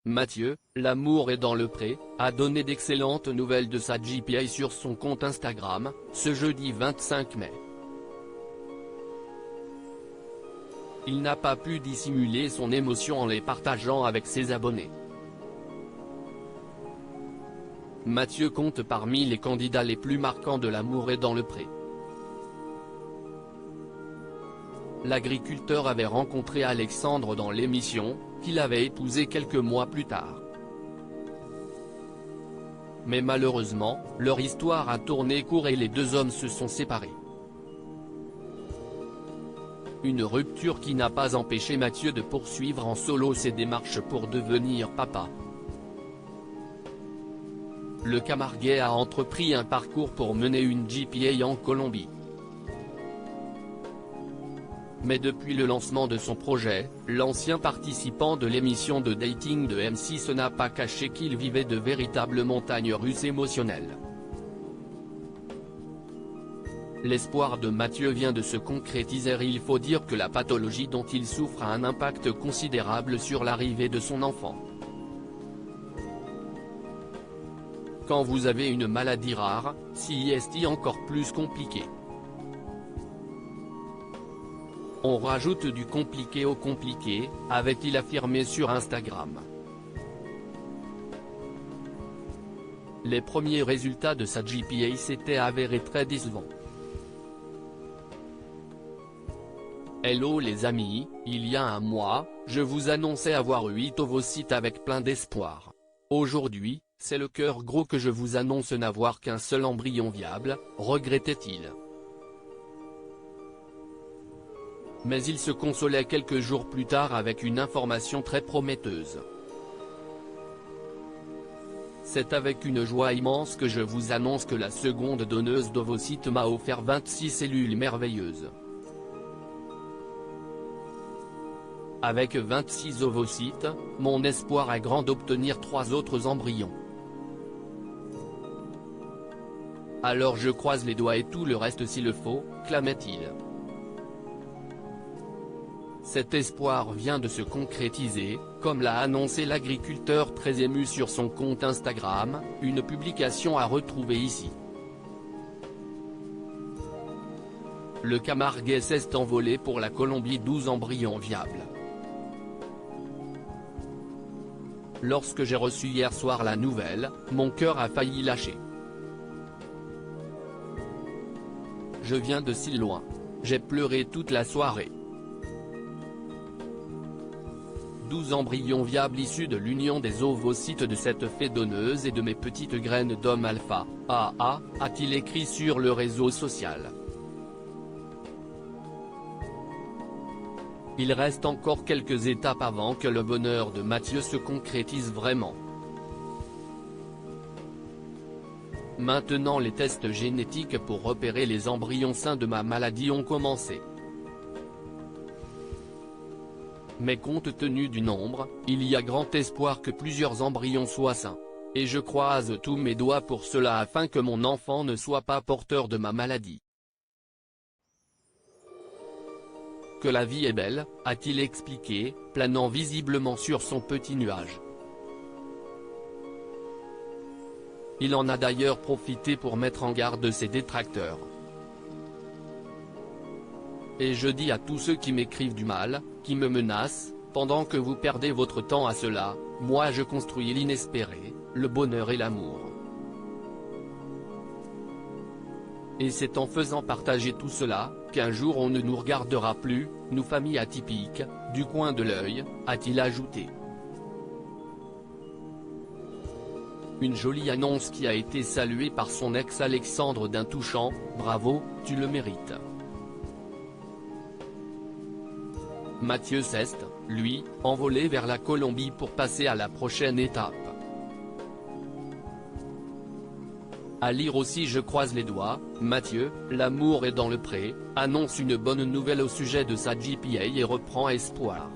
Mathieu, l'amour est dans le pré, a donné d'excellentes nouvelles de sa GPA sur son compte Instagram, ce jeudi 25 mai. Il n'a pas pu dissimuler son émotion en les partageant avec ses abonnés. Mathieu compte parmi les candidats les plus marquants de l'amour est dans le pré. L'agriculteur avait rencontré Alexandre dans l'émission, qu'il avait épousée quelques mois plus tard. Mais malheureusement, leur histoire a tourné court et les deux hommes se sont séparés. Une rupture qui n'a pas empêché Mathieu de poursuivre en solo ses démarches pour devenir papa. Le Camarguais a entrepris un parcours pour mener une GPA en Colombie. Mais depuis le lancement de son projet, l'ancien participant de l'émission de dating de M6 n'a pas caché qu'il vivait de véritables montagnes russes émotionnelles. L'espoir de Mathieu vient de se concrétiser. Il faut dire que la pathologie dont il souffre a un impact considérable sur l'arrivée de son enfant. Quand vous avez une maladie rare, c'est encore plus compliqué. On rajoute du compliqué au compliqué, avait-il affirmé sur Instagram. Les premiers résultats de sa GPA s'étaient avérés très décevants. Hello les amis, il y a un mois, je vous annonçais avoir 8 ovocytes avec plein d'espoir. Aujourd'hui, c'est le cœur gros que je vous annonce n'avoir qu'un seul embryon viable, regrettait-il. Mais il se consolait quelques jours plus tard avec une information très prometteuse. C'est avec une joie immense que je vous annonce que la seconde donneuse d'ovocytes m'a offert 26 cellules merveilleuses. Avec 26 ovocytes, mon espoir est grand d'obtenir 3 autres embryons. Alors je croise les doigts et tout le reste s'il le faut, clamait-il. Cet espoir vient de se concrétiser, comme l'a annoncé l'agriculteur très ému sur son compte Instagram, une publication à retrouver ici. Le Camarguais s'est envolé pour la Colombie, 12 embryons viables. Lorsque j'ai reçu hier soir la nouvelle, mon cœur a failli lâcher. Je viens de si loin. J'ai pleuré toute la soirée. 12 embryons viables issus de l'union des ovocytes de cette fée donneuse et de mes petites graines d'homme alpha, a-t-il écrit sur le réseau social. Il reste encore quelques étapes avant que le bonheur de Mathieu se concrétise vraiment. Maintenant les tests génétiques pour repérer les embryons sains de ma maladie ont commencé. Mais compte tenu du nombre, il y a grand espoir que plusieurs embryons soient sains. Et je croise tous mes doigts pour cela afin que mon enfant ne soit pas porteur de ma maladie. Que la vie est belle, a-t-il expliqué, planant visiblement sur son petit nuage. Il en a d'ailleurs profité pour mettre en garde ses détracteurs. Et je dis à tous ceux qui m'écrivent du mal, qui me menacent, pendant que vous perdez votre temps à cela, moi je construis l'inespéré, le bonheur et l'amour. Et c'est en faisant partager tout cela, qu'un jour on ne nous regardera plus, nous familles atypiques, du coin de l'œil, a-t-il ajouté. Une jolie annonce qui a été saluée par son ex Alexandre d'un touchant « Bravo, tu le mérites ». Mathieu s'est, lui, envolé vers la Colombie pour passer à la prochaine étape. À lire aussi je croise les doigts, Mathieu, l'amour est dans le pré, annonce une bonne nouvelle au sujet de sa GPA et reprend espoir.